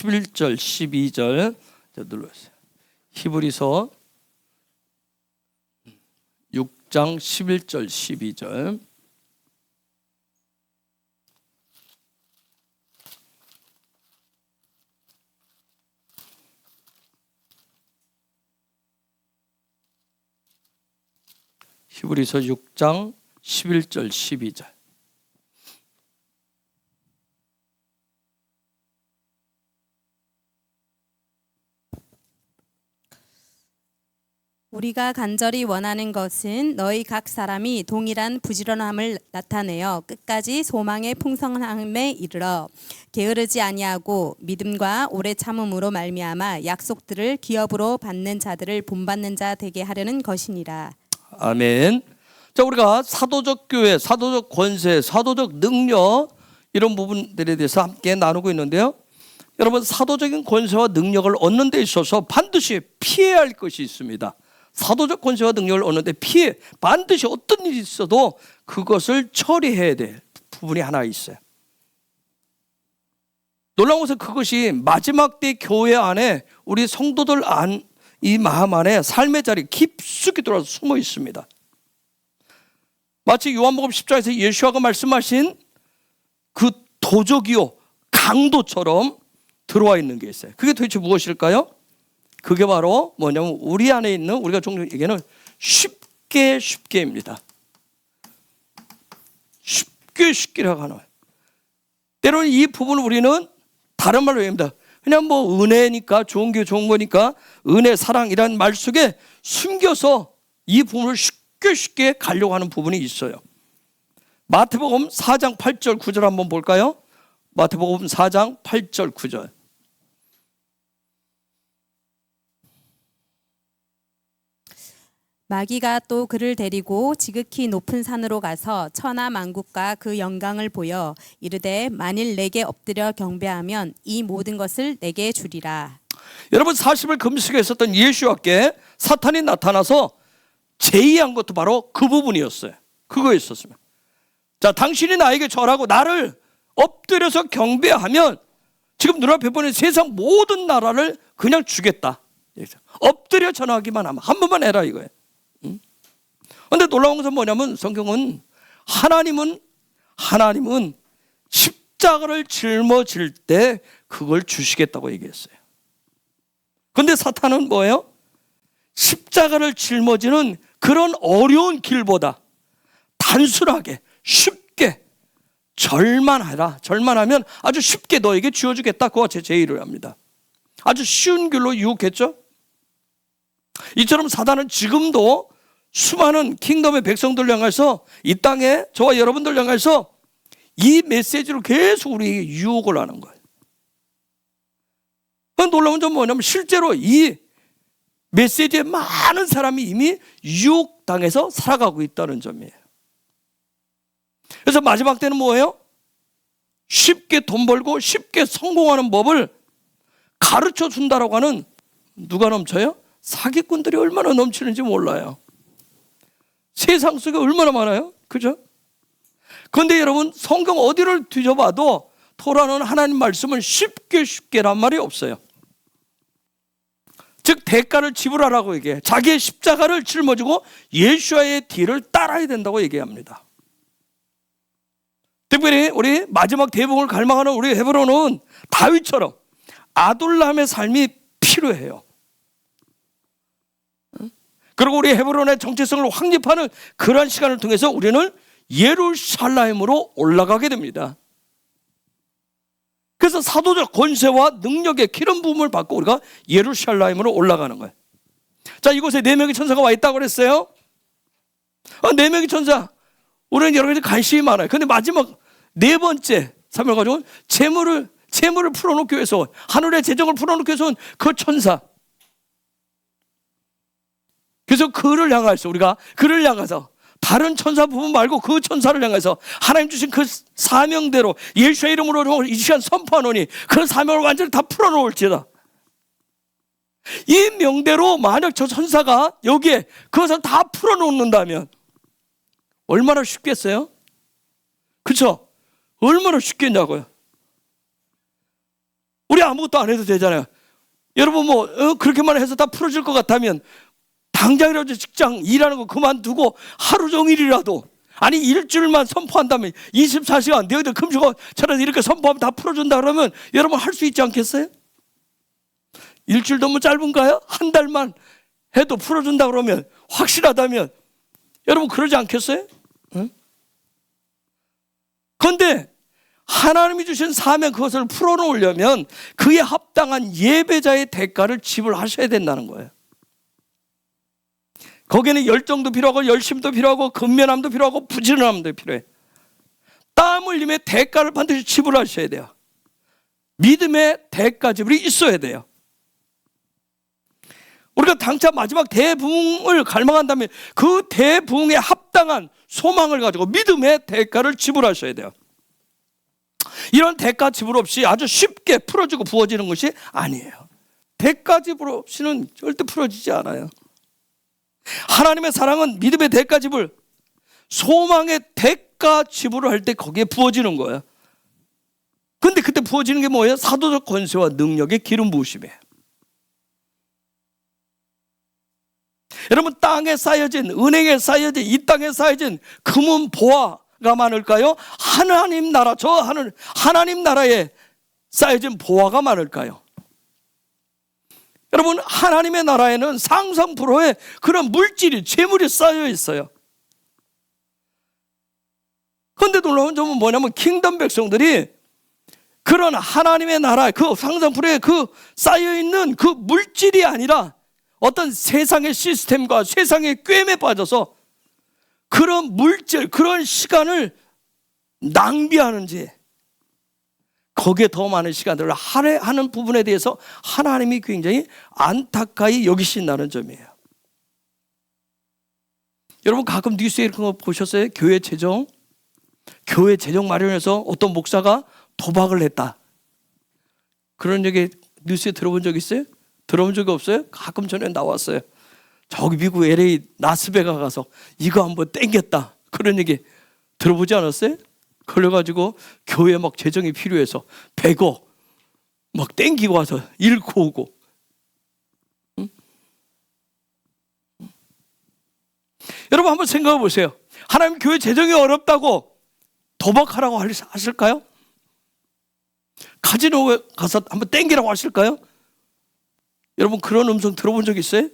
11절 12절 눌러주세요. 히브리서 6장 11절 12절. 히브리서 6장 11절 12절. 우리가 간절히 원하는 것은 너희 각 사람이 동일한 부지런함을 나타내어 끝까지 소망의 풍성함에 이르러 게으르지 아니하고 믿음과 오래 참음으로 말미암아 약속들을 기업으로 받는 자들을 본받는 자 되게 하려는 것이니라. 아멘. 자, 우리가 사도적 교회, 사도적 권세, 사도적 능력 이런 부분들에 대해서 함께 나누고 있는데요. 여러분, 사도적인 권세와 능력을 얻는 데 있어서 반드시 피해야 할 것이 있습니다. 사도적 권세와 능력을 얻는데 반드시 어떤 일이 있어도 그것을 처리해야 될 부분이 하나 있어요. 놀라운 것은 그것이 마지막 때 교회 안에 우리 성도들 이 마음 안에 삶의 자리 깊숙이 들어와서 숨어 있습니다. 마치 요한복음 10장에서 예수와가 말씀하신 그 도적이요 강도처럼 들어와 있는 게 있어요. 그게 도대체 무엇일까요? 그게 바로 뭐냐면 우리 안에 있는, 우리가 종종 얘기하는 쉽게입니다. 쉽게라고 하는 거예요. 때로는 이 부분을 우리는 다른 말로 얘기합니다. 그냥 뭐 은혜니까, 좋은 게 좋은 거니까, 은혜, 사랑이라는 말 속에 숨겨서 이 부분을 쉽게 가려고 하는 부분이 있어요. 마태복음 4장 8절 9절 한번 볼까요? 마태복음 4장 8절 9절. 마귀가 또 그를 데리고 지극히 높은 산으로 가서 천하 만국과 그 영광을 보여 이르되 만일 내게 엎드려 경배하면 이 모든 것을 내게 주리라. 여러분, 40일 금식했었던 예수와께 사탄이 나타나서 제의한 것도 바로 그 부분이었어요. 그거였었습니다. 자, 당신이 나에게 절하고 나를 엎드려서 경배하면 지금 눈앞에 보는 세상 모든 나라를 그냥 주겠다. 엎드려 전하기만 하면 한 번만 해라 이거예요. 그런데 놀라운 것은 뭐냐면 성경은 하나님은 십자가를 짊어질 때 그걸 주시겠다고 얘기했어요. 그런데 사탄은 뭐예요? 십자가를 짊어지는 그런 어려운 길보다 단순하게 쉽게 절만하라. 절만하면 아주 쉽게 너에게 쥐어주겠다. 그와 제 제의를 합니다. 아주 쉬운 길로 유혹했죠. 이처럼 사단은 지금도 수많은 킹덤의 백성들을 향해서 이 땅에 저와 여러분들 향해서 이 메시지로 계속 우리에게 유혹을 하는 거예요. 놀라운 점은 뭐냐면 실제로 이 메시지에 많은 사람이 이미 유혹당해서 살아가고 있다는 점이에요. 그래서 마지막 때는 뭐예요? 쉽게 돈 벌고 쉽게 성공하는 법을 가르쳐 준다라고 하는, 누가 넘쳐요? 사기꾼들이 얼마나 넘치는지 몰라요. 세상 속에 얼마나 많아요? 그죠? 그런데 여러분, 성경 어디를 뒤져봐도 토라는 하나님 말씀은 쉽게란 말이 없어요. 즉 대가를 지불하라고 얘기해. 자기의 십자가를 짊어지고 예수와의 뒤를 따라야 된다고 얘기합니다. 특별히 우리 마지막 대복을 갈망하는 우리 헤브론은 다윗처럼 아둘람의 삶이 필요해요. 그리고 우리 헤브론의 정체성을 확립하는 그러한 시간을 통해서 우리는 예루살렘으로 올라가게 됩니다. 그래서 사도적 권세와 능력의 기름 부음을 받고 우리가 예루살렘으로 올라가는 거예요. 자, 이곳에 4명의 천사가 와 있다고 그랬어요. 4명의 천사, 우리는 여러 가지 관심이 많아요. 그런데 마지막 4번째 사명을 가지고 재물을 풀어놓기 위해서, 하늘의 재정을 풀어놓기 위해서 온 그 천사. 그래서 그를 향해서 우리가 그를 향해서 다른 천사 부분 말고 그 천사를 향해서 하나님 주신 그 사명대로 예수의 이름으로 이 시간 선포하노니 그 사명을 완전히 다 풀어놓을지어다. 이 명대로 만약 저 천사가 여기에 그것을 다 풀어놓는다면 얼마나 쉽겠어요? 그렇죠? 얼마나 쉽겠냐고요. 우리 아무것도 안 해도 되잖아요. 여러분 그렇게만 해서 다 풀어질 것 같다면 당장이라도 직장 일하는 거 그만두고 하루 종일이라도, 아니 일주일만 선포한다면 24시간 너희들 금식처럼 이렇게 선포하면 다 풀어준다 그러면 여러분 할 수 있지 않겠어요? 일주일 너무 짧은가요? 한 달만 해도 풀어준다 그러면, 확실하다면 여러분 그러지 않겠어요? 응? 그런데 하나님이 주신 사명, 그것을 풀어놓으려면 그에 합당한 예배자의 대가를 지불하셔야 된다는 거예요. 거기에는 열정도 필요하고 열심도 필요하고 근면함도 필요하고 부지런함도 필요해. 땀 흘림의 대가를 반드시 지불하셔야 돼요. 믿음의 대가 지불이 있어야 돼요. 우리가 당차 마지막 대부흥을 갈망한다면 그 대부흥에 합당한 소망을 가지고 믿음의 대가를 지불하셔야 돼요. 이런 대가 지불 없이 아주 쉽게 풀어지고 부어지는 것이 아니에요. 대가 지불 없이는 절대 풀어지지 않아요. 하나님의 사랑은 믿음의 대가 지불, 소망의 대가 지불을 할 때 거기에 부어지는 거예요. 근데 그때 부어지는 게 뭐예요? 사도적 권세와 능력의 기름 부으심이에요. 여러분, 땅에 쌓여진, 은행에 쌓여진, 이 땅에 쌓여진 금은 보화가 많을까요? 하나님 나라, 하나님 나라에 쌓여진 보화가 많을까요? 여러분, 하나님의 나라에는 상상 불허의 그런 물질이, 재물이 쌓여 있어요. 그런데 놀라운 점은 뭐냐면 킹덤 백성들이 그런 하나님의 나라, 그 상상 불허의 그 쌓여 있는 그 물질이 아니라 어떤 세상의 시스템과 세상의 꿰매 빠져서 그런 물질, 그런 시간을 낭비하는지, 거기에 더 많은 시간들을 할애하는 부분에 대해서 하나님이 굉장히 안타까이 여기신다는 점이에요. 여러분, 가끔 뉴스에 이런 거 보셨어요? 교회 재정 마련해서 어떤 목사가 도박을 했다, 그런 얘기 뉴스에 들어본 적 있어요? 들어본 적이 없어요? 가끔 전에 나왔어요. 저기 미국 LA 라스베가 가서 이거 한번 땡겼다, 그런 얘기 들어보지 않았어요? 걸려가지고 교회 막 재정이 필요해서 100억 막 땡기고 와서 잃고 오고. 응? 여러분, 한번 생각해 보세요. 하나님 교회 재정이 어렵다고 도박하라고 하실까요? 카지노에 가서 한번 땡기라고 하실까요? 여러분, 그런 음성 들어본 적 있어요?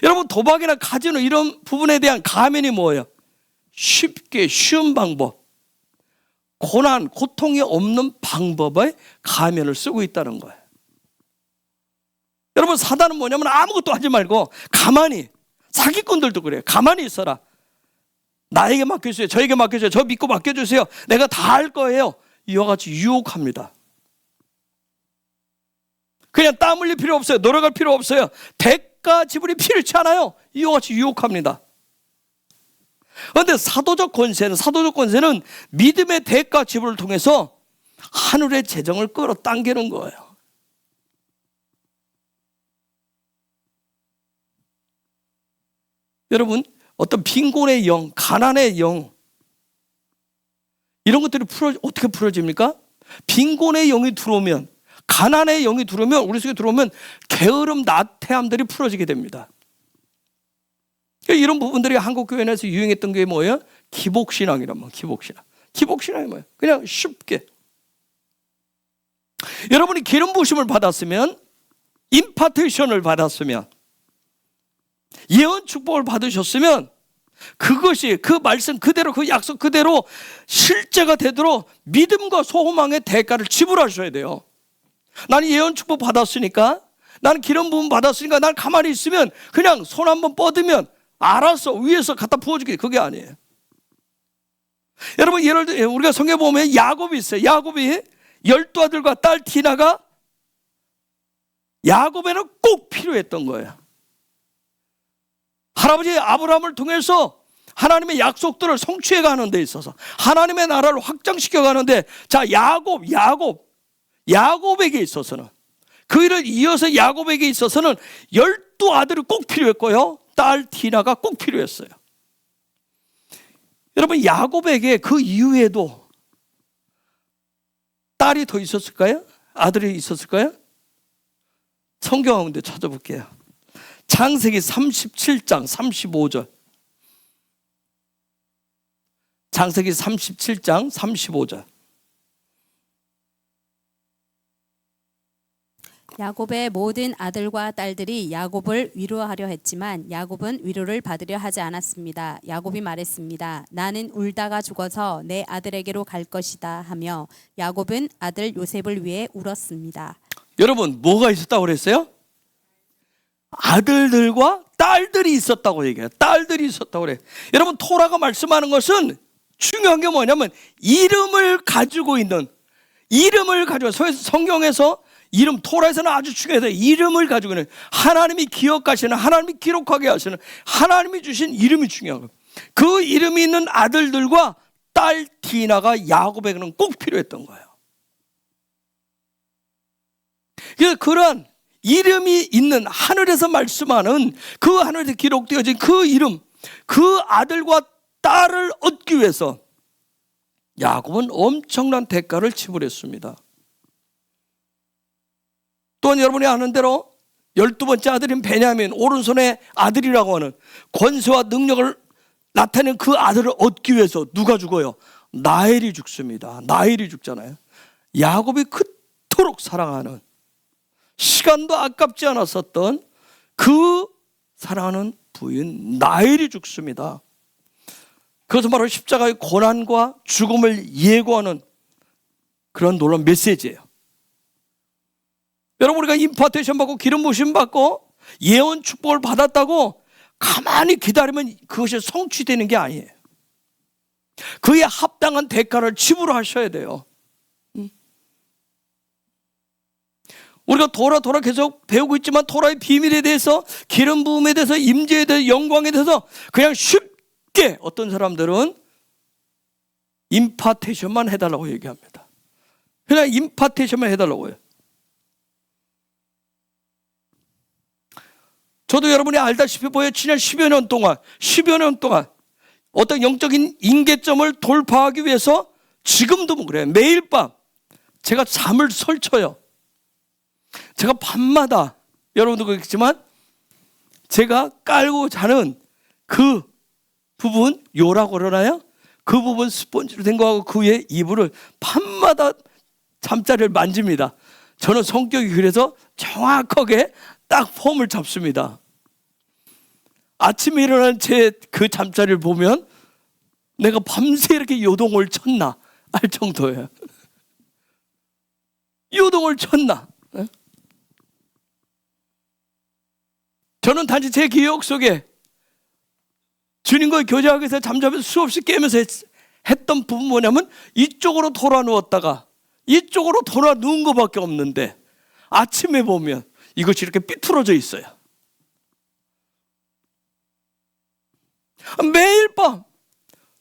여러분, 도박이나 카지노 이런 부분에 대한 가면이 뭐예요? 쉽게 쉬운 방법, 고난, 고통이 없는 방법의 가면을 쓰고 있다는 거예요. 여러분, 사단은 뭐냐면 아무것도 하지 말고 가만히, 사기꾼들도 그래요. 가만히 있어라. 나에게 맡겨주세요. 저에게 맡겨주세요. 저 믿고 맡겨주세요. 내가 다 할 거예요. 이와 같이 유혹합니다. 그냥 땀 흘릴 필요 없어요. 노력할 필요 없어요. 대가 지불이 필요치 않아요. 이와 같이 유혹합니다. 그런데 사도적 권세는 믿음의 대가 지불을 통해서 하늘의 재정을 끌어당기는 거예요. 여러분, 어떤 빈곤의 영, 가난의 영, 이런 것들이 어떻게 풀어집니까? 빈곤의 영이 들어오면, 가난의 영이 들어오면, 우리 속에 들어오면 게으름, 나태함들이 풀어지게 됩니다. 이런 부분들이 한국 교회 내에서 유행했던 게 뭐예요? 기복신앙이란 말이에요. 기복신앙이 뭐예요? 그냥 쉽게. 여러분이 기름 부으심을 받았으면, 임파테이션을 받았으면, 예언 축복을 받으셨으면 그것이 그 말씀 그대로, 그 약속 그대로 실제가 되도록 믿음과 소망의 대가를 지불하셔야 돼요. 나는 예언 축복 받았으니까, 나는 기름 부음 받았으니까 난 가만히 있으면 그냥 손 한번 뻗으면 알아서 위에서 갖다 부어주게, 그게 아니에요. 여러분, 예를 들어 우리가 성경에 보면 야곱이 있어요. 야곱이 12아들과 딸 디나가 야곱에는 꼭 필요했던 거예요. 할아버지 아브라함을 통해서 하나님의 약속들을 성취해 가는 데 있어서, 하나님의 나라를 확장시켜 가는데, 자, 야곱에게 있어서는, 그 일을 이어서 야곱에게 있어서는 12아들이 꼭 필요했고요, 딸 디나가 꼭 필요했어요. 여러분, 야곱에게 그 이후에도 딸이 더 있었을까요? 아들이 있었을까요? 성경 가운데 찾아볼게요. 창세기 37장 35절. 창세기 37장 35절. 야곱의 모든 아들과 딸들이 야곱을 위로하려 했지만 야곱은 위로를 받으려 하지 않았습니다. 야곱이 말했습니다. 나는 울다가 죽어서 내 아들에게로 갈 것이다 하며 야곱은 아들 요셉을 위해 울었습니다. 여러분, 뭐가 있었다고 그랬어요? 아들들과 딸들이 있었다고 얘기해요. 딸들이 있었다고 그래요. 여러분, 토라가 말씀하는 것은 중요한 게 뭐냐면 이름을 가지고 있는, 이름을 가지고, 성경에서 이름, 토라에서는 아주 중요해서 이름을 가지고 있는, 하나님이 기억하시는, 하나님이 기록하게 하시는, 하나님이 주신 이름이 중요한 거예요. 그 이름이 있는 아들들과 딸 디나가 야곱에게는 꼭 필요했던 거예요. 그래서 그런 이름이 있는, 하늘에서 말씀하는, 그 하늘에서 기록되어진 그 이름, 그 아들과 딸을 얻기 위해서 야곱은 엄청난 대가를 지불했습니다. 또한 여러분이 아는 대로 12번째 아들인 베냐민, 오른손의 아들이라고 하는 권세와 능력을 나타내는 그 아들을 얻기 위해서 누가 죽어요? 라헬이 죽습니다. 라헬이 죽잖아요. 야곱이 그토록 사랑하는, 시간도 아깝지 않았었던 그 사랑하는 부인 라헬이 죽습니다. 그것은 바로 십자가의 고난과 죽음을 예고하는 그런 놀라운 메시지예요. 여러분, 우리가 임파테이션 받고 기름 부심 받고 예언 축복을 받았다고 가만히 기다리면 그것이 성취되는 게 아니에요. 그에 합당한 대가를 지불하셔야 돼요. 우리가 토라 계속 배우고 있지만 토라의 비밀에 대해서, 기름 부음에 대해서, 임재에 대해서, 영광에 대해서 그냥 쉽게 어떤 사람들은 임파테이션만 해달라고 얘기합니다. 그냥 임파테이션만 해달라고 해요. 저도 여러분이 알다시피 보여 지난 10여 년 동안 어떤 영적인 임계점을 돌파하기 위해서 지금도 그래요. 매일 밤 제가 잠을 설쳐요. 제가 밤마다, 여러분도 그렇겠지만 제가 깔고 자는 그 부분, 요라고 그러나요? 그 부분 스펀지로 된 거하고 그 위에 이불을 밤마다 잠자리를 만집니다. 저는 성격이 그래서 정확하게 딱 폼을 잡습니다. 아침에 일어난 제 그 잠자리를 보면 내가 밤새 이렇게 요동을 쳤나 알 정도예요. 요동을 쳤나. 저는 단지 제 기억 속에 주님과 교제하기 위해서 잠자면서 수없이 깨면서 했던 부분 뭐냐면 이쪽으로 돌아 누웠다가 이쪽으로 돌아 누운 것밖에 없는데 아침에 보면 이것이 이렇게 삐뚤어져 있어요. 매일 밤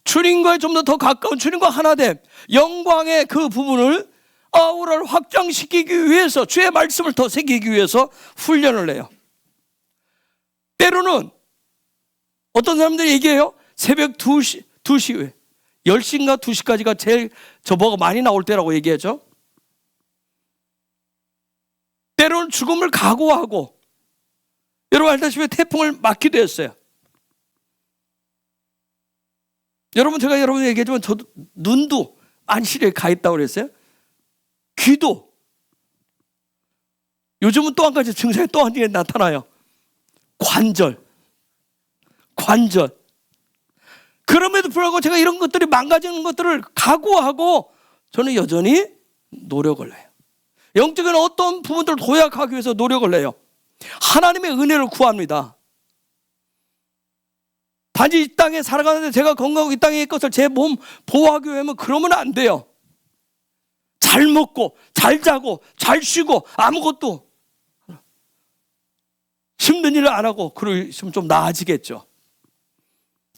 주님과의 좀 더 가까운, 주님과 하나됨, 영광의 그 부분을 아우라를 확장시키기 위해서, 주의 말씀을 더 새기기 위해서 훈련을 해요. 때로는 어떤 사람들이 얘기해요. 새벽 2시 후에 10시인가 2시까지가 제일 뭐가 많이 나올 때라고 얘기하죠. 때로는 죽음을 각오하고, 여러분 알다시피 태풍을 맞기도 했어요. 여러분, 제가 여러분에게 얘기했지만 저도 눈도 안실에 가 있다고 그랬어요. 귀도. 요즘은 또 한 가지 증상이 또 한 개 나타나요. 관절. 그럼에도 불구하고 제가 이런 것들이 망가지는 것들을 각오하고 저는 여전히 노력을 해요. 영적인 어떤 부분들을 도약하기 위해서 노력을 해요. 하나님의 은혜를 구합니다. 단지 이 땅에 살아가는데 제가 건강하고 이 땅의 것을 제 몸 보호하기 위하면 그러면 안 돼요. 잘 먹고 잘 자고 잘 쉬고 아무것도 힘든 일을 안 하고 그러시면 좀 나아지겠죠.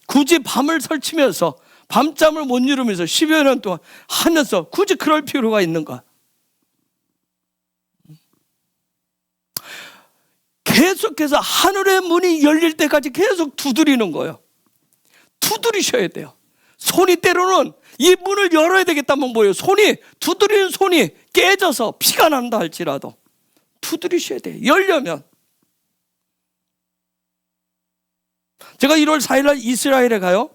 굳이 밤을 설치면서 밤잠을 못 이루면서 10여 년 동안 하면서 굳이 그럴 필요가 있는가? 계속해서 하늘의 문이 열릴 때까지 계속 두드리는 거예요. 두드리셔야 돼요. 손이 때로는 이 문을 열어야 되겠다면 뭐예요? 손이, 두드리는 손이 깨져서 피가 난다 할지라도 두드리셔야 돼요. 열려면. 제가 1월 4일 날 이스라엘에 가요.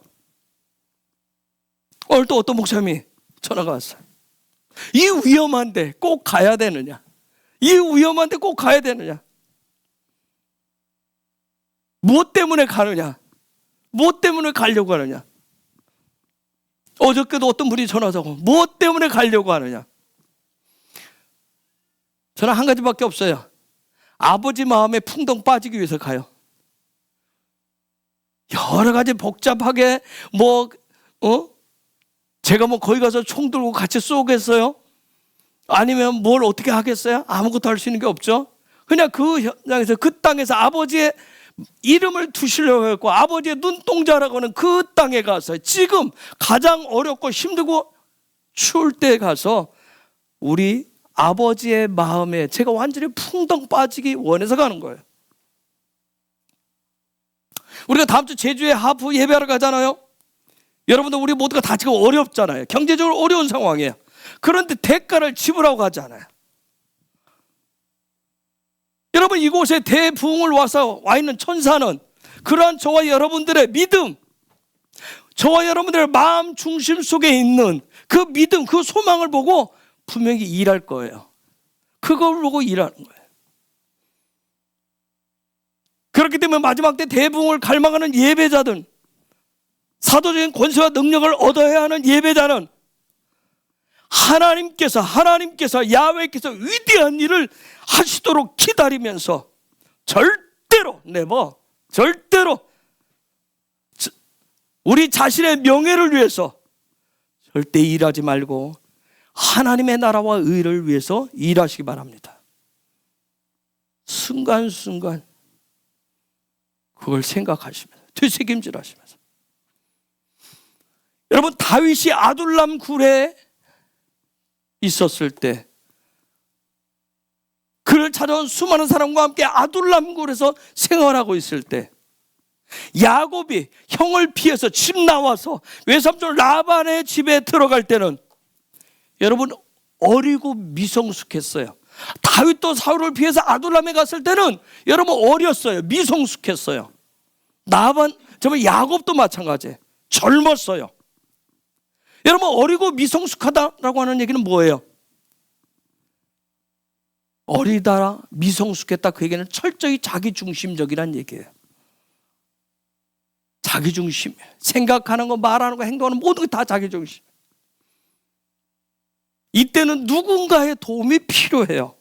오늘 또 어떤 목사님이 전화가 왔어요. 이 위험한데 꼭 가야 되느냐? 이 위험한데 꼭 가야 되느냐? 무엇 때문에 가느냐? 무엇 때문에 가려고 하느냐? 어저께도 어떤 분이 전화 오고 무엇 때문에 가려고 하느냐? 저는 한 가지밖에 없어요. 아버지 마음에 풍덩 빠지기 위해서 가요. 여러 가지 복잡하게 제가 거기 가서 총 들고 같이 쏘겠어요? 아니면 뭘 어떻게 하겠어요? 아무것도 할 수 있는 게 없죠. 그냥 그 현장에서 그 땅에서 아버지의 이름을 두시려고 했고 아버지의 눈동자라고 하는 그 땅에 가서 지금 가장 어렵고 힘들고 추울 때 가서 우리 아버지의 마음에 제가 완전히 풍덩 빠지기 원해서 가는 거예요. 우리가 다음 주 제주에 하프 예배하러 가잖아요. 여러분들 우리 모두가 다 지금 어렵잖아요. 경제적으로 어려운 상황이에요. 그런데 대가를 지불하고 가지 않아요. 여러분 이곳에 대부흥을 와 있는 천사는 그러한 저와 여러분들의 믿음, 저와 여러분들의 마음 중심 속에 있는 그 믿음, 그 소망을 보고 분명히 일할 거예요. 그걸 보고 일하는 거예요. 그렇기 때문에 마지막 때 대부흥을 갈망하는 예배자들, 사도적인 권세와 능력을 얻어야 하는 예배자는 하나님께서 야훼께서 위대한 일을 하시도록 기다리면서 절대로 우리 자신의 명예를 위해서 절대 일하지 말고 하나님의 나라와 의를 위해서 일하시기 바랍니다. 순간순간 그걸 생각하시면서 되새김질하시면서 여러분 다윗이 아둘람 굴에 있었을 때 그를 찾아온 수많은 사람과 함께 아둘람 굴에서 생활하고 있을 때 야곱이 형을 피해서 집 나와서 외삼촌 라반의 집에 들어갈 때는 여러분 어리고 미성숙했어요. 다윗도 사울을 피해서 아둘람에 갔을 때는 여러분 어렸어요. 미성숙했어요. 정말 야곱도 마찬가지예요. 젊었어요. 여러분 어리고 미성숙하다라고 하는 얘기는 뭐예요? 어리다, 미성숙했다 그 얘기는 철저히 자기중심적이란 얘기예요. 자기중심, 생각하는 거, 말하는 거, 행동하는 모든 게 다 자기중심. 이때는 누군가의 도움이 필요해요.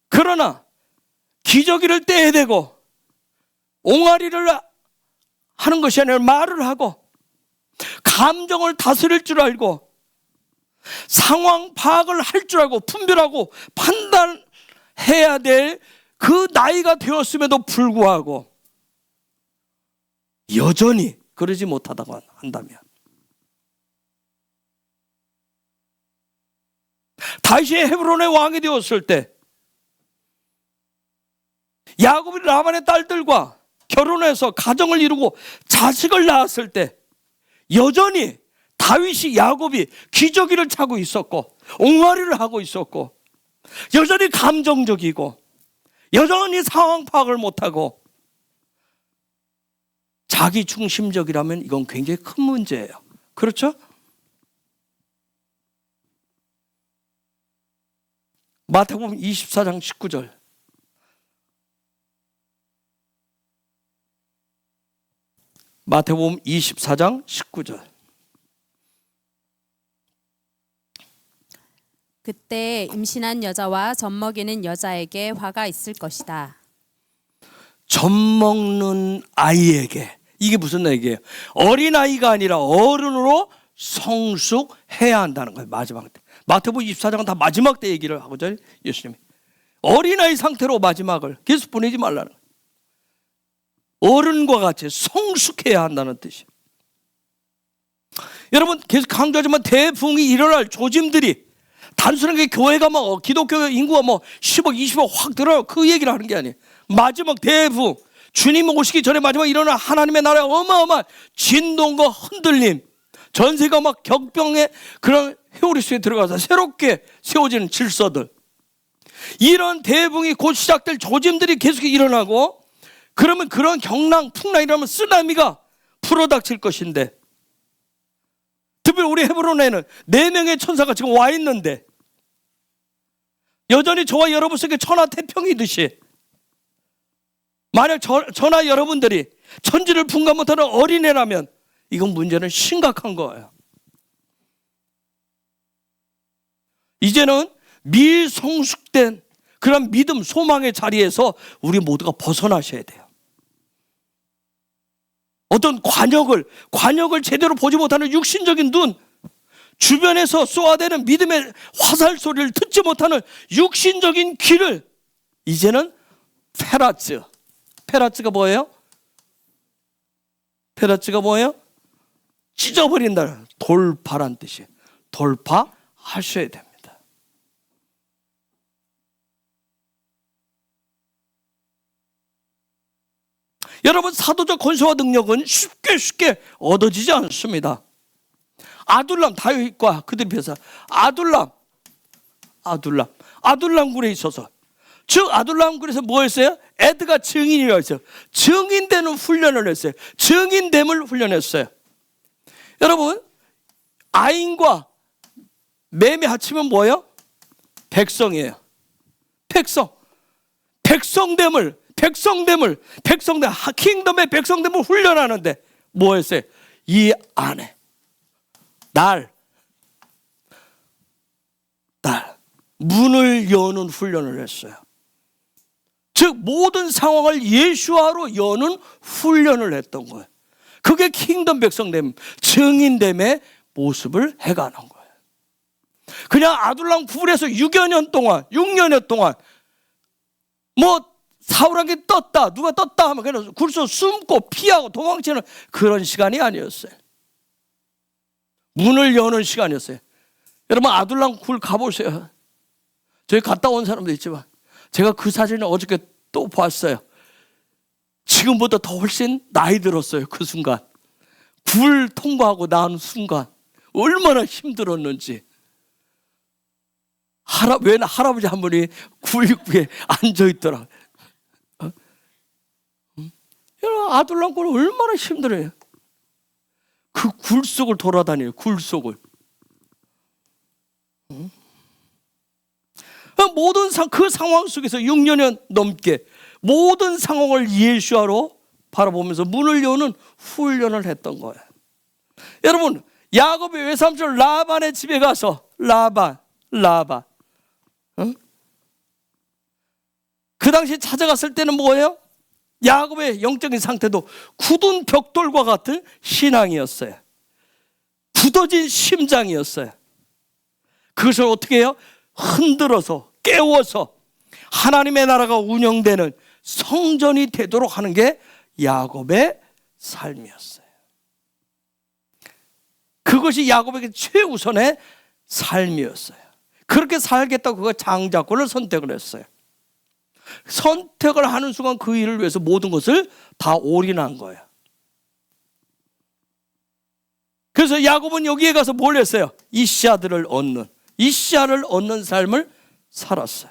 그러나 기저귀를 떼야 되고 옹알이를 하는 것이 아니라 말을 하고 감정을 다스릴 줄 알고 상황 파악을 할 줄 알고 분별하고 판단해야 될 그 나이가 되었음에도 불구하고 여전히 그러지 못하다고 한다면 다윗이 헤브론의 왕이 되었을 때 야곱이 라반의 딸들과 결혼해서 가정을 이루고 자식을 낳았을 때 여전히 다윗이 야곱이 기저귀를 차고 있었고 옹알이를 하고 있었고 여전히 감정적이고 여전히 상황 파악을 못하고 자기 중심적이라면 이건 굉장히 큰 문제예요. 그렇죠? 마태복음 24장 19절 마태복음 24장 19절 그때 임신한 여자와 젖 먹이는 여자에게 화가 있을 것이다. 젖 먹는 아이에게 이게 무슨 얘기예요? 어린아이가 아니라 어른으로 성숙해야 한다는 거예요. 마지막 때 마태복음 24장은 다 마지막 때 얘기를 하고자 예수님이 어린아이 상태로 마지막을 계속 보내지 말라는 거예요. 어른과 같이 성숙해야 한다는 뜻이에요. 여러분 계속 강조하지만 대부흥이 일어날 조짐들이 단순하게 교회가 기독교 인구가 10억 20억 확 늘어요 그 얘기를 하는 게 아니에요. 마지막 대부흥 주님 오시기 전에 마지막 일어날 하나님의 나라의 어마어마한 진동과 흔들림, 전세가 막 격병의 그런 회오리 속에 들어가서 새롭게 세워지는 질서들, 이런 대붕이 곧 시작될 조짐들이 계속 일어나고, 그러면 그런 경랑, 풍랑, 이러면 쓰나미가 불어닥칠 것인데, 특별히 우리 헤브론에는 4명의 천사가 지금 와 있는데, 여전히 저와 여러분 속에 천하태평이듯이, 만약 저나 여러분들이 천지를 분간 못하는 어린애라면 이건 문제는 심각한 거예요. 이제는 미성숙된 그런 믿음, 소망의 자리에서 우리 모두가 벗어나셔야 돼요. 어떤 관역을 제대로 보지 못하는 육신적인 눈, 주변에서 쏘아대는 믿음의 화살 소리를 듣지 못하는 육신적인 귀를, 이제는 페라츠가 뭐예요? 페라츠가 뭐예요? 찢어버린다는, 돌파란 뜻이에요. 돌파하셔야 됩니다. 여러분, 사도적 권세와 능력은 쉽게 얻어지지 않습니다. 아둘람, 다윗과 그들이 비해서 아둘람굴에 있어서, 즉 아둘람굴에서 뭐 했어요? 에드가 증인이라고 했어요. 증인되는 훈련을 했어요. 증인됨을 훈련했어요. 여러분, 아인과 맴이 합치면 뭐예요? 백성이에요. 백성됨을 킹덤의 백성됨을 훈련하는데 뭐 했어요? 이 안에 문을 여는 훈련을 했어요. 즉 모든 상황을 예수화로 여는 훈련을 했던 거예요. 그게 킹덤 백성됨, 증인됨의 모습을 해가는 거예요. 그냥 아둘람 굴에서 6년여 동안 뭐 사울에게 떴다, 누가 떴다 하면 그냥 굴서 숨고 피하고 도망치는 그런 시간이 아니었어요. 문을 여는 시간이었어요. 여러분, 아둘람 굴 가보세요. 저희 갔다 온 사람도 있지만 제가 그 사진을 어저께 또 봤어요. 지금보다 더 훨씬 나이 들었어요. 그 순간 굴 통과하고 나온 순간 얼마나 힘들었는지. 웬 할아버지 한 분이 굴 입구에 앉아있더라. 여러분, 아둘람 굴 얼마나 힘들어요. 그 굴 속을 돌아다녀요. 굴 속을. 모든 그 상황 속에서 6년여 넘게 모든 상황을 예수화로 바라보면서 문을 여는 훈련을 했던 거예요. 여러분, 야곱의 외삼촌 라반의 집에 가서 라반 그 당시 찾아갔을 때는 뭐예요? 야곱의 영적인 상태도 굳은 벽돌과 같은 신앙이었어요. 굳어진 심장이었어요. 그것을 어떻게 해요? 흔들어서 깨워서 하나님의 나라가 운영되는 성전이 되도록 하는 게 야곱의 삶이었어요. 그것이 야곱에게 최우선의 삶이었어요. 그렇게 살겠다고 그가 장자권을 선택을 했어요. 선택을 하는 순간 그 일을 위해서 모든 것을 다 올인한 거예요. 그래서 야곱은 여기에 가서 뭘 했어요? 이씨아를 얻는 삶을 살았어요.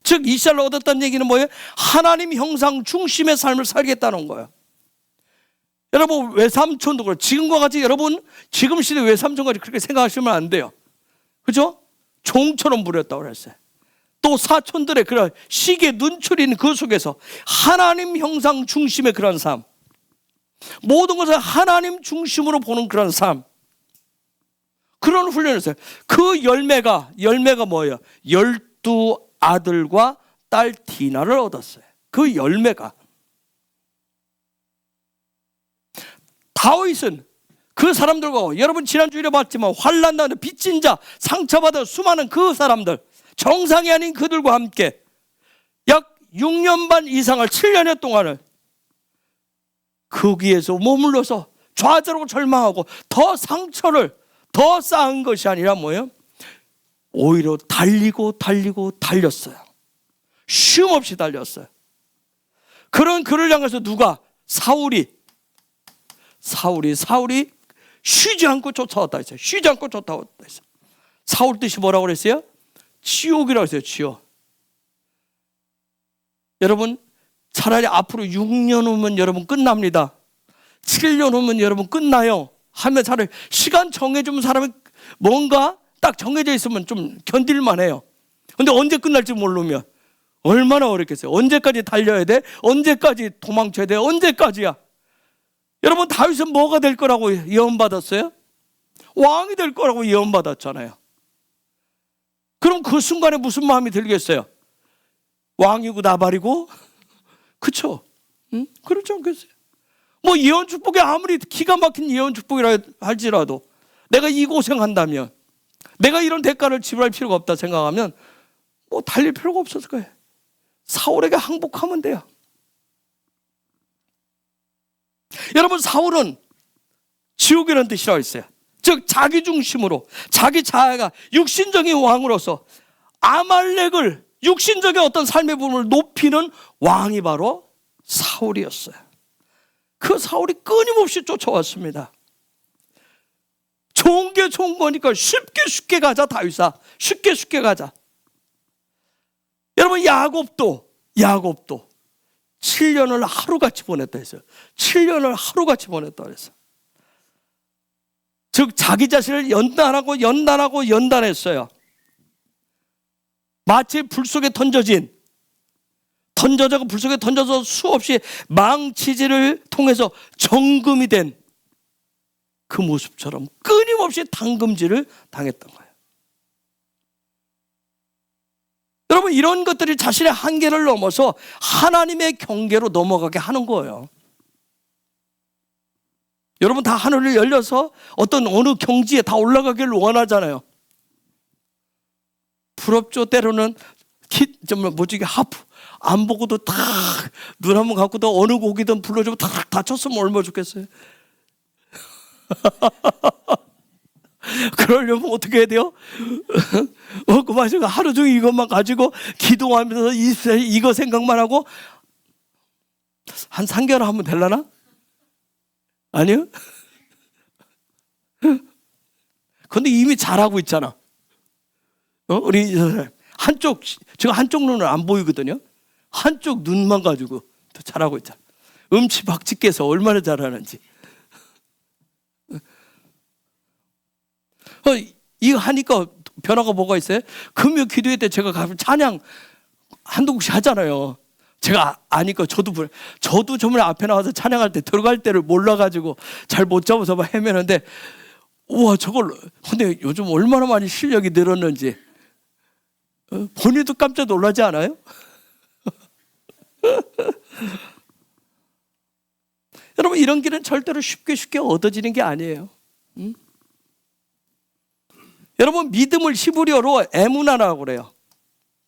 즉 이씨아를 얻었다는 얘기는 뭐예요? 하나님 형상 중심의 삶을 살겠다는 거예요. 여러분, 외삼촌도 그렇고 지금과 같이 여러분 지금 시대 외삼촌까지 그렇게 생각하시면 안 돼요. 그죠? 종처럼 부렸다고 그랬어요. 또 사촌들의 그런 시기에 눈초리는 그 속에서 하나님 형상 중심의 그런 삶, 모든 것을 하나님 중심으로 보는 그런 삶, 그런 훈련을 했어요. 그 열매가 뭐예요? 12아들과 딸 디나를 얻었어요. 그 열매가. 다윗은 그 사람들과, 여러분 지난주에 봤지만 환난 당하는 빚진 자, 상처받은 수많은 그 사람들, 정상이 아닌 그들과 함께 약 6년 반 이상을 7년여 동안을 거기에서 머물러서 좌절하고 절망하고 더 상처를 더 쌓은 것이 아니라 뭐예요? 오히려 달렸어요. 쉼 없이 달렸어요. 그런 그를 향해서 누가? 사울이 쉬지 않고 쫓아왔다 했어요. 쉬지 않고 쫓아왔다 했어요. 사울 뜻이 뭐라고 그랬어요? 지옥이라고 했어요. 지옥. 여러분, 차라리 앞으로 6년 후면 여러분 끝납니다. 7년 후면 여러분 끝나요. 하면 차라리 시간 정해주면 사람이 뭔가 딱 정해져 있으면 좀 견딜만 해요. 근데 언제 끝날지 모르면 얼마나 어렵겠어요. 언제까지 달려야 돼? 언제까지 도망쳐야 돼? 언제까지야? 여러분, 다윗은 뭐가 될 거라고 예언받았어요? 왕이 될 거라고 예언받았잖아요. 그럼 그 순간에 무슨 마음이 들겠어요? 왕이고 나발이고? 그쵸? 응? 그렇지 않겠어요? 뭐 예언 축복이 아무리 기가 막힌 예언 축복이라 할지라도 내가 이 고생한다면, 내가 이런 대가를 지불할 필요가 없다 생각하면 뭐 달릴 필요가 없었을 거예요. 사울에게 항복하면 돼요. 여러분, 사울은 지옥이라는 뜻이라고 했어요. 즉 자기 중심으로, 자기 자아가 육신적인 왕으로서 아말렉을, 육신적인 어떤 삶의 부분을 높이는 왕이 바로 사울이었어요. 그 사울이 끊임없이 쫓아왔습니다. 좋은 게 좋은 거니까 쉽게 가자 다윗아, 쉽게 가자. 여러분, 야곱도 7년을 하루같이 보냈다 했어요. 7년을 하루같이 보냈다 그랬어요. 즉 자기 자신을 연단했어요. 마치 불 속에 던져서 수없이 망치질을 통해서 정금이 된 그 모습처럼 끊임없이 당금질을 당했던 거예요. 여러분, 이런 것들이 자신의 한계를 넘어서 하나님의 경계로 넘어가게 하는 거예요. 여러분, 다 하늘을 열려서 어떤 어느 경지에 다 올라가기를 원하잖아요. 부럽죠. 때로는 하프 안 보고도 딱 눈 한번 감고도 어느 곡이든 불러주면 딱 다쳤으면 얼마나 좋겠어요. 그러려면 어떻게 해야 돼요? 먹고 마시고 하루 종일 이것만 가지고 기도하면서 이거 생각만 하고 한 3개월 하면 되려나? 아니요? 근데 이미 잘하고 있잖아. 우리 한쪽 눈은 안 보이거든요. 한쪽 눈만 가지고 더 잘하고 있잖아. 음치박치께서 얼마나 잘하는지. 이거 하니까 변화가 뭐가 있어요? 금요 기도회 때 제가 가면 찬양 한두 곡씩 하잖아요. 제가 아니까 저도 정말 앞에 나와서 찬양할 때 들어갈 때를 몰라가지고 잘 못 잡아서 막 헤매는데, 우와, 근데 요즘 얼마나 많이 실력이 늘었는지 본인도 깜짝 놀라지 않아요? 여러분, 이런 길은 절대로 쉽게 얻어지는 게 아니에요. 여러분, 믿음을 히브리어로 에무나라고 그래요.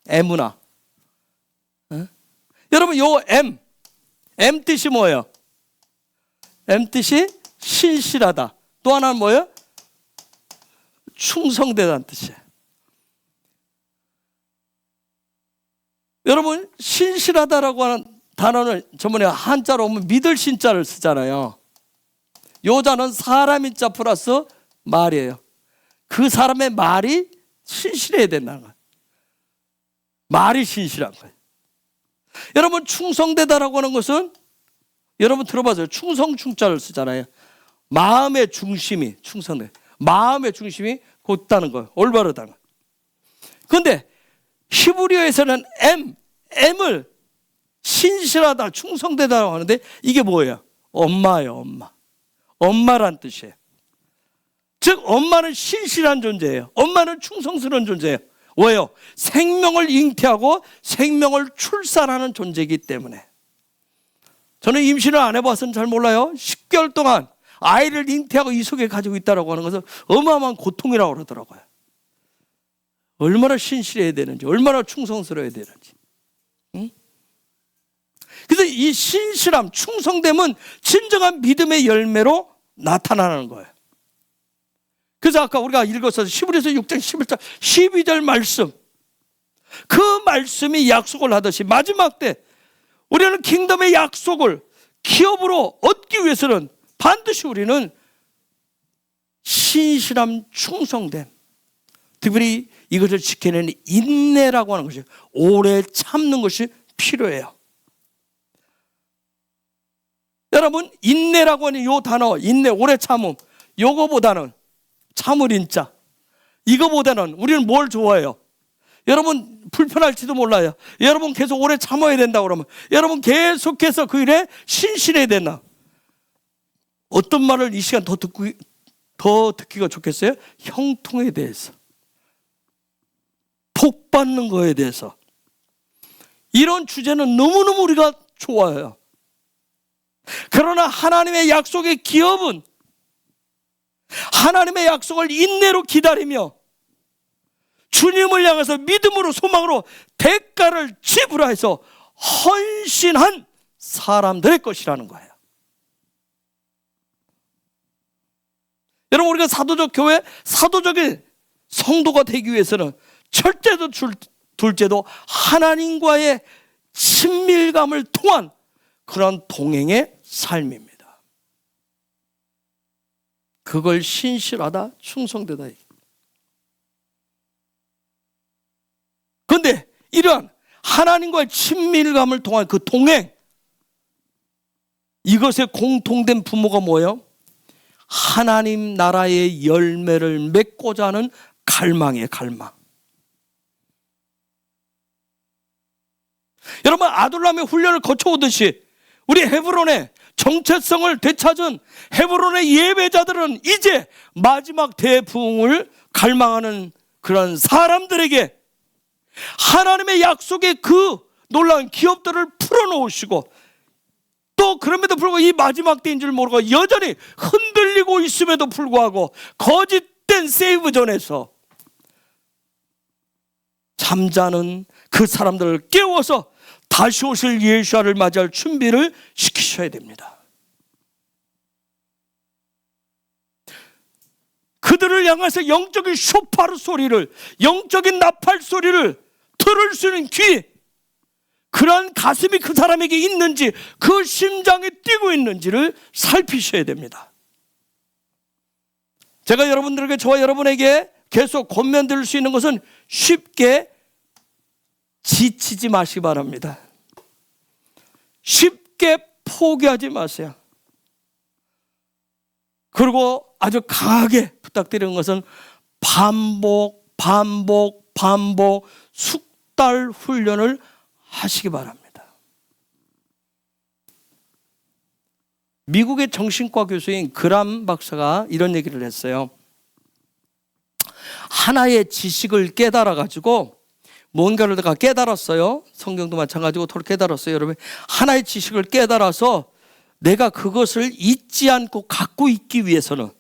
에무나. 여러분, 요 M 뜻이 뭐예요? M 뜻이 신실하다. 또 하나는 뭐예요? 충성되다는 뜻이에요. 여러분, 신실하다라고 하는 단어는 저번에 한자로 보면 믿을 신자를 쓰잖아요. 요 자는 사람인 자 플러스 말이에요. 그 사람의 말이 신실해야 된다는 거예요. 말이 신실한 거예요. 여러분, 충성되다라고 하는 것은 여러분 들어봐서요. 충성충자를 쓰잖아요. 마음의 중심이 충성돼. 마음의 중심이 곧다는 거예요. 올바르다는 거예요. 그런데 히브리어에서는 M을 신실하다, 충성되다라고 하는데 이게 뭐예요? 엄마예요. 엄마란 뜻이에요. 즉 엄마는 신실한 존재예요. 엄마는 충성스러운 존재예요. 왜요? 생명을 잉태하고 생명을 출산하는 존재이기 때문에. 저는 임신을 안 해봐서는 잘 몰라요. 10개월 동안 아이를 잉태하고 이 속에 가지고 있다고 하는 것은 어마어마한 고통이라고 그러더라고요. 얼마나 신실해야 되는지, 얼마나 충성스러워야 되는지. 응? 그래서 이 신실함, 충성됨은 진정한 믿음의 열매로 나타나는 거예요. 그래서 아까 우리가 읽었어요. 히브리서 6장 11절 12절 말씀. 그 말씀이 약속을 하듯이 마지막 때 우리는 킹덤의 약속을 기업으로 얻기 위해서는 반드시 우리는 신실함, 충성됨, 특별히 이것을 지켜내는 인내라고 하는 것이, 오래 참는 것이 필요해요. 여러분, 인내라고 하는 이 단어, 인내, 오래 참음, 요거보다는 참을 인자, 이거보다는 우리는 뭘 좋아해요? 여러분 불편할지도 몰라요. 여러분 계속 오래 참아야 된다 그러면, 여러분 계속해서 그 일에 신실해야 된다. 어떤 말을 이 시간 더 듣기가 좋겠어요? 형통에 대해서, 복 받는 거에 대해서. 이런 주제는 너무너무 우리가 좋아해요. 그러나 하나님의 약속의 기업은 하나님의 약속을 인내로 기다리며 주님을 향해서 믿음으로, 소망으로 대가를 지불해서 헌신한 사람들의 것이라는 거예요. 여러분, 우리가 사도적 교회, 사도적인 성도가 되기 위해서는 절대도 둘째도 하나님과의 친밀감을 통한 그런 동행의 삶입니다. 그걸 신실하다, 충성되다. 그런데 이러한 하나님과의 친밀감을 통한 그 동행, 이것의 공통된 부모가 뭐예요? 하나님 나라의 열매를 맺고자 하는 갈망이에요. 갈망. 여러분, 아둘람의 훈련을 거쳐오듯이 우리 헤브론의 정체성을 되찾은 헤브론의 예배자들은 이제 마지막 대부흥을 갈망하는 그런 사람들에게 하나님의 약속의 그 놀라운 기업들을 풀어놓으시고, 또 그럼에도 불구하고 이 마지막 때인 줄 모르고 여전히 흔들리고 있음에도 불구하고 거짓된 세이브존에서 잠자는 그 사람들을 깨워서 다시 오실 예수를 맞이할 준비를 시키셔야 됩니다. 그들을 향해서 영적인 쇼파르 소리를, 영적인 나팔 소리를 들을 수 있는 귀, 그런 가슴이 그 사람에게 있는지, 그 심장이 뛰고 있는지를 살피셔야 됩니다. 제가 여러분들에게, 저와 여러분에게 계속 권면드릴 수 있는 것은 쉽게 지치지 마시기 바랍니다. 쉽게 포기하지 마세요. 그리고 아주 강하게 부탁드리는 것은 반복 숙달 훈련을 하시기 바랍니다. 미국의 정신과 교수인 그람 박사가 이런 얘기를 했어요. 하나의 지식을 깨달아 가지고 뭔가를 내가 깨달았어요. 성경도 마찬가지고 토를 깨달았어요. 여러분, 하나의 지식을 깨달아서 내가 그것을 잊지 않고 갖고 있기 위해서는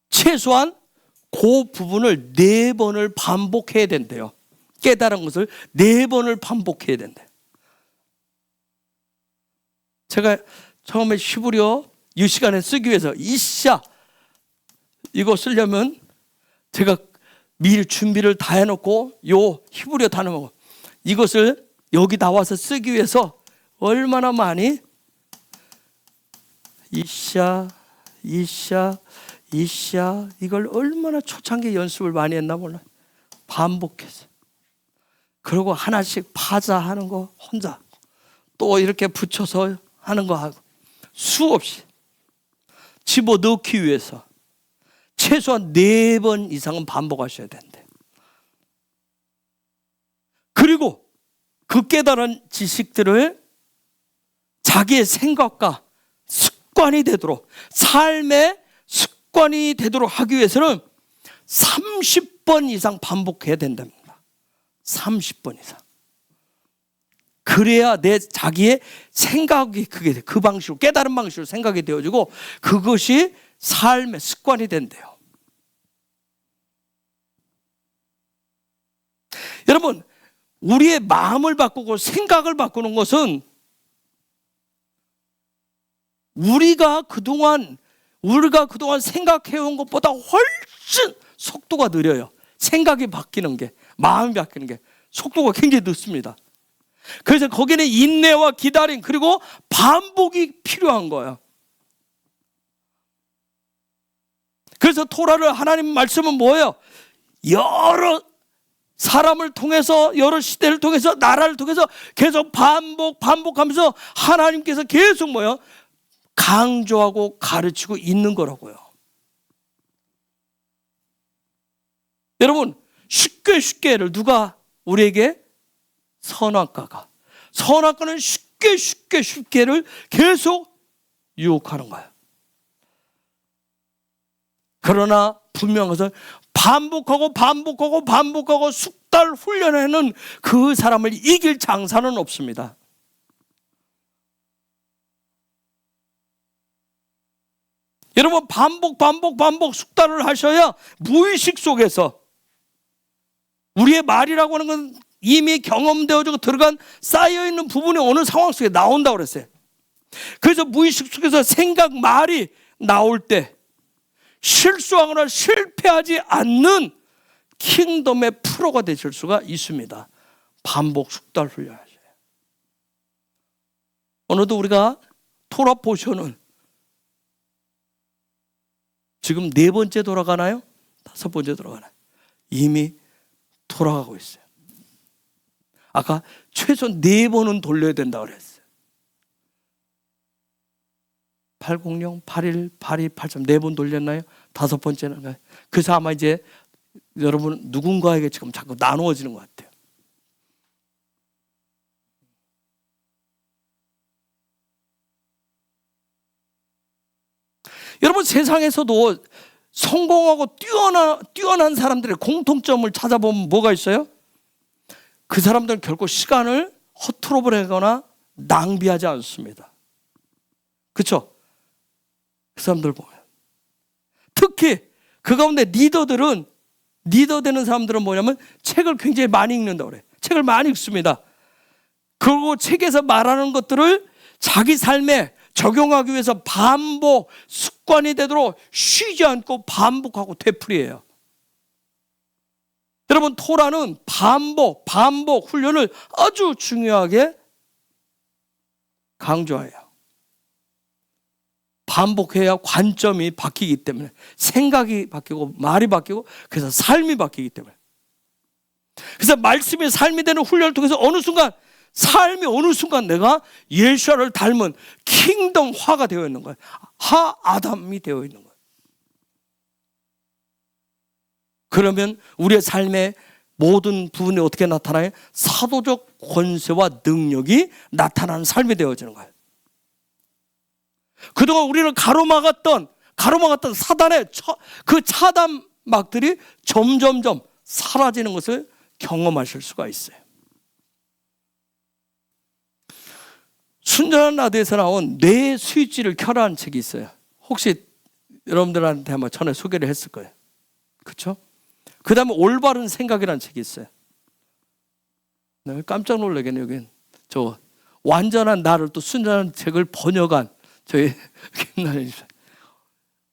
최소한 그 부분을 4번을 반복해야 된대요. 깨달은 것을 4번을 반복해야 된대요. 제가 처음에 히브리어 이 시간에 쓰기 위해서 이샤 이거 쓰려면 제가 미리 준비를 다 해놓고 요 히브리어 단어 이것을 여기 나와서 쓰기 위해서 얼마나 많이 이샤 이걸 얼마나 초창기 연습을 많이 했나 몰라. 반복해서. 그리고 하나씩 파자하는 거 혼자 또 이렇게 붙여서 하는 거 하고 수없이 집어넣기 위해서 최소한 4번 이상은 반복하셔야 된대. 그리고 그 깨달은 지식들을 자기의 생각과 습관이 되도록, 삶의 습관이 되도록 하기 위해서는 30번 이상 반복해야 된답니다. 30번 이상. 그래야 내 자기의 생각이 그게 그 방식으로, 깨달은 방식으로 생각이 되어지고 그것이 삶의 습관이 된대요. 여러분, 우리의 마음을 바꾸고 생각을 바꾸는 것은 우리가 그동안 생각해온 것보다 훨씬 속도가 느려요. 생각이 바뀌는 게, 마음이 바뀌는 게 속도가 굉장히 늦습니다. 그래서 거기는 인내와 기다림 그리고 반복이 필요한 거예요. 그래서 토라를 하나님 말씀은 뭐예요? 여러 사람을 통해서 여러 시대를 통해서 나라를 통해서 계속 반복하면서 하나님께서 계속 뭐예요? 강조하고 가르치고 있는 거라고요. 여러분 쉽게를 누가 우리에게 선악과는 쉽게를 계속 유혹하는 거예요. 그러나 분명한 것은 반복하고 숙달 훈련에는 그 사람을 이길 장사는 없습니다. 여러분 반복 숙달을 하셔야 무의식 속에서 우리의 말이라고 하는 건 이미 경험되어지고 들어간 쌓여있는 부분이 어느 상황 속에 나온다고 그랬어요. 그래서 무의식 속에서 생각, 말이 나올 때 실수하거나 실패하지 않는 킹덤의 프로가 되실 수가 있습니다. 반복 숙달 훈련하셔요. 오늘도 우리가 토라 포션은 지금 4번째 돌아가나요? 5번째 돌아가나요? 이미 돌아가고 있어요. 아까 최소 4번은 돌려야 된다고 그랬어요. 800, 81, 82, 83 4번 돌렸나요? 5번째는. 그래서 아마 이제 여러분 누군가에게 지금 자꾸 나누어지는 것 같아요. 여러분 세상에서도 성공하고 뛰어난 사람들의 공통점을 찾아보면 뭐가 있어요? 그 사람들은 결코 시간을 허투루 보내거나 낭비하지 않습니다. 그렇죠? 그 사람들 보면 특히 그 가운데 리더 되는 사람들은 뭐냐면 책을 굉장히 많이 읽는다고 그래요. 책을 많이 읽습니다. 그리고 책에서 말하는 것들을 자기 삶에 적용하기 위해서 반복 습관이 되도록 쉬지 않고 반복하고 되풀이해요. 여러분 토라는 반복 훈련을 아주 중요하게 강조해요. 반복해야 관점이 바뀌기 때문에 생각이 바뀌고 말이 바뀌고 그래서 삶이 바뀌기 때문에 그래서 말씀이 삶이 되는 훈련을 통해서 어느 순간 내가 예수를 닮은 킹덤화가 되어 있는 거예요. 아담이 되어 있는 거예요. 그러면 우리의 삶의 모든 부분이 어떻게 나타나요? 사도적 권세와 능력이 나타나는 삶이 되어지는 거예요. 그동안 우리를 가로막았던 사단의 그 차단막들이 점점점 사라지는 것을 경험하실 수가 있어요. 순전한 라디오에서 나온 뇌 스위치를 켜라는 책이 있어요. 혹시 여러분들한테 한번 전에 소개를 했을 거예요. 그렇죠? 그 다음에 올바른 생각이라는 책이 있어요. 네, 깜짝 놀라겠네요. 여긴 저 완전한 나를 또 순전한 책을 번역한 저희 김나연 집사.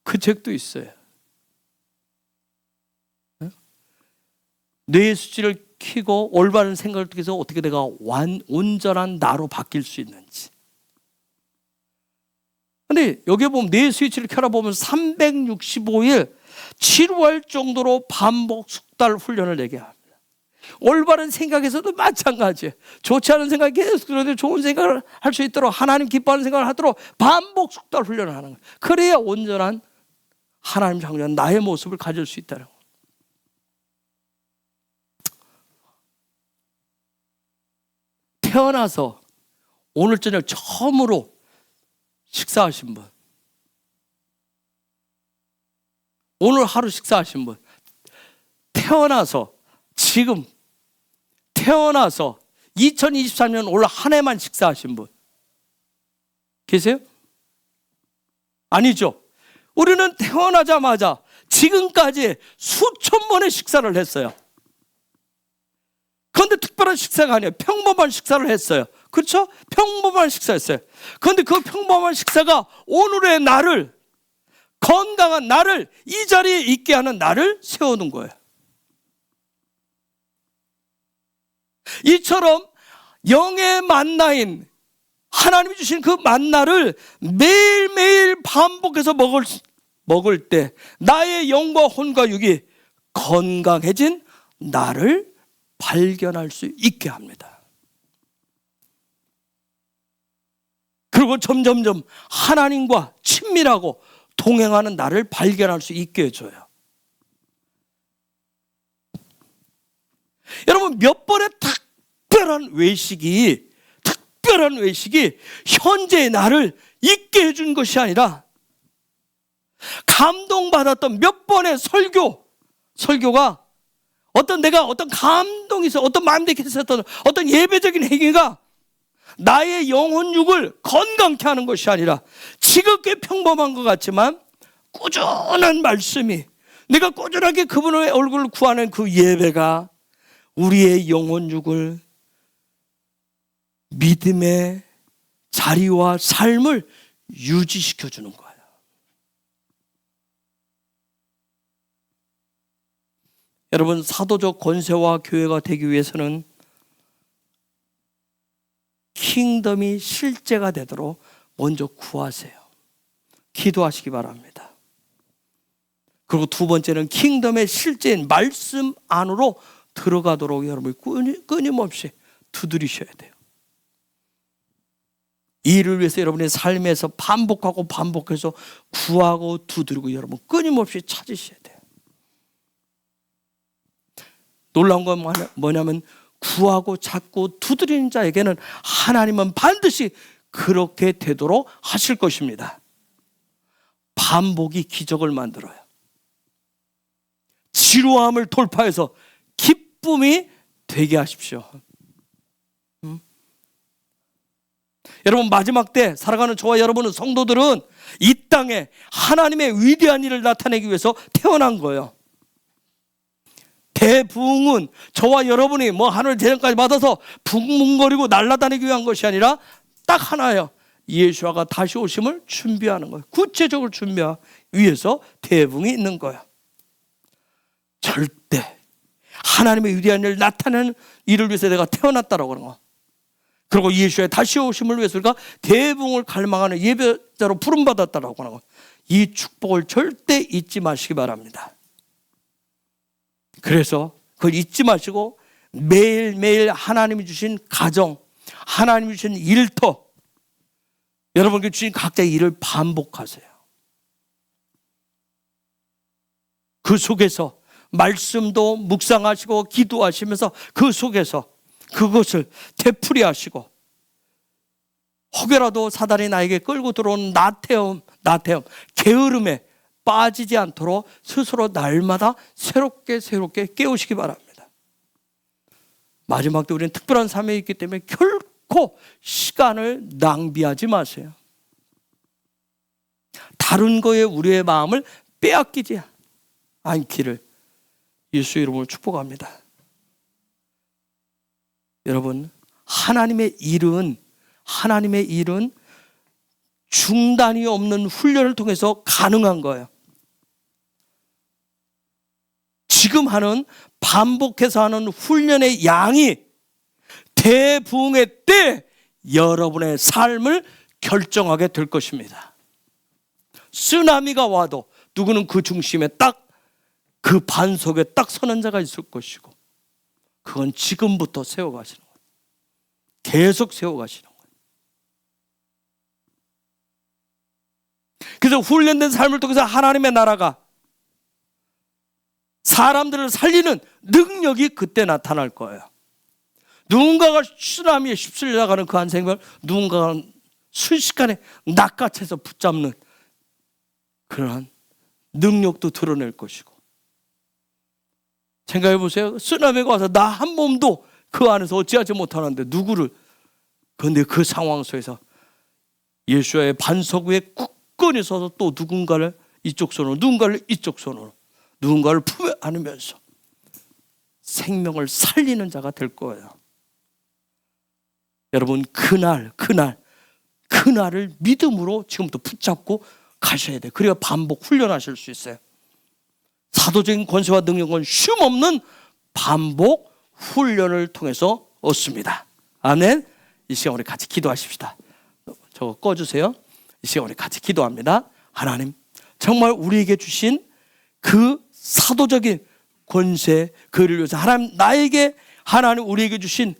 그 책도 있어요. 네? 뇌의 수치를 키고 올바른 생각을 통해서 어떻게 내가 온전한 나로 바뀔 수 있는지. 근데 여기 보면 뇌 스위치를 켜라 보면 365일 지루할 정도로 반복 숙달 훈련을 얘기합니다. 올바른 생각에서도 마찬가지예요. 좋지 않은 생각이 계속 들어도 좋은 생각을 할 수 있도록 하나님 기뻐하는 생각을 하도록 반복 숙달 훈련을 하는 거예요. 그래야 온전한 하나님 창조한 나의 모습을 가질 수 있다는 거예요. 태어나서 오늘 저녁 처음으로 식사하신 분, 오늘 하루 식사하신 분, 태어나서 2023년 올 한 해만 식사하신 분 계세요? 아니죠. 우리는 태어나자마자 지금까지 수천 번의 식사를 했어요. 그런데 특별한 식사가 아니에요. 평범한 식사를 했어요. 그렇죠? 평범한 식사였어요. 그런데 그 평범한 식사가 오늘의 나를, 건강한 나를, 이 자리에 있게 하는 나를 세우는 거예요. 이처럼 영의 만나인 하나님이 주신 그 만나를 매일매일 반복해서 먹을 때 나의 영과 혼과 육이 건강해진 나를 발견할 수 있게 합니다. 그리고 점점점 하나님과 친밀하고 동행하는 나를 발견할 수 있게 해줘요. 여러분, 몇 번의 특별한 외식이 현재의 나를 있게 해준 것이 아니라 감동받았던 몇 번의 설교가 내가 어떤 감동이 있어, 어떤 마음에 있었던 어떤 예배적인 행위가 나의 영혼육을 건강케 하는 것이 아니라 지극히 평범한 것 같지만 꾸준한 말씀이, 내가 꾸준하게 그분의 얼굴을 구하는 그 예배가 우리의 영혼육을, 믿음의 자리와 삶을 유지시켜 주는 거예요. 여러분, 사도적 권세와 교회가 되기 위해서는 킹덤이 실제가 되도록 먼저 구하세요. 기도하시기 바랍니다. 그리고 두 번째는 킹덤의 실제인 말씀 안으로 들어가도록 여러분이 끊임없이 두드리셔야 돼요. 이를 위해서 여러분의 삶에서 반복해서 구하고 두드리고 여러분 끊임없이 찾으셔야 돼요. 놀라운 건 뭐냐면 구하고 찾고 두드리는 자에게는 하나님은 반드시 그렇게 되도록 하실 것입니다. 반복이 기적을 만들어요. 지루함을 돌파해서 기쁨이 되게 하십시오. 여러분, 마지막 때 살아가는 저와 여러분은, 성도들은 이 땅에 하나님의 위대한 일을 나타내기 위해서 태어난 거예요. 대부흥은 저와 여러분이 하늘 대전까지 받아서 붕붕거리고 날아다니기 위한 것이 아니라 딱 하나예요. 예수와가 다시 오심을 준비하는 거예요. 구체적으로 준비하기 위해서 대부흥이 있는 거예요. 절대 하나님의 위대한 일을 나타내는 일을 위해서 내가 태어났다라고 하는 거. 그리고 예수의 다시 오심을 위해서 우리가 대부흥을 갈망하는 예배자로 부름받았다라고 하는 거. 이 축복을 절대 잊지 마시기 바랍니다. 그래서 그걸 잊지 마시고 매일매일 하나님이 주신 가정, 하나님이 주신 일터, 여러분께 주신 각자의 일을 반복하세요. 그 속에서 말씀도 묵상하시고 기도하시면서 그 속에서 그것을 되풀이하시고, 혹여라도 사단이 나에게 끌고 들어오는 나태움, 게으름에 빠지지 않도록 스스로 날마다 새롭게 깨우시기 바랍니다. 마지막 때 우리는 특별한 삶에 있기 때문에 결코 시간을 낭비하지 마세요. 다른 거에 우리의 마음을 빼앗기지 않기를 예수의 이름으로 축복합니다. 여러분, 하나님의 일은 중단이 없는 훈련을 통해서 가능한 거예요. 지금 하는, 반복해서 하는 훈련의 양이 대부흥의 때 여러분의 삶을 결정하게 될 것입니다. 쓰나미가 와도 누구는 그 중심에 딱 그 반석에 딱 서는 자가 있을 것이고, 그건 지금부터 세워가시는 거예요. 계속 세워가시는 거예요. 그래서 훈련된 삶을 통해서 하나님의 나라가, 사람들을 살리는 능력이 그때 나타날 거예요. 누군가가 쓰나미에 휩쓸려가는 그 한 생명, 누군가가 순식간에 낚아채서 붙잡는 그러한 능력도 드러낼 것이고. 생각해 보세요. 쓰나미가 와서 나 한 몸도 그 안에서 어찌하지 못하는데 누구를, 그런데 그 상황 속에서 예수의 반석 위에 굳건히 서서 또 누군가를 이쪽 손으로, 누군가를 이쪽 손으로, 누군가를 품에 안으면서 생명을 살리는 자가 될 거예요. 여러분, 그날을 믿음으로 지금부터 붙잡고 가셔야 돼요. 그래야 반복 훈련하실 수 있어요. 사도적인 권세와 능력은 쉼없는 반복 훈련을 통해서 얻습니다. 아멘. 이 시간 우리 같이 기도하십시다. 저거 꺼주세요. 이 시간 우리 같이 기도합니다. 하나님, 정말 우리에게 주신 그 사도적인 권세, 그를 위해서 하나님, 나에게 하나님 우리에게 주신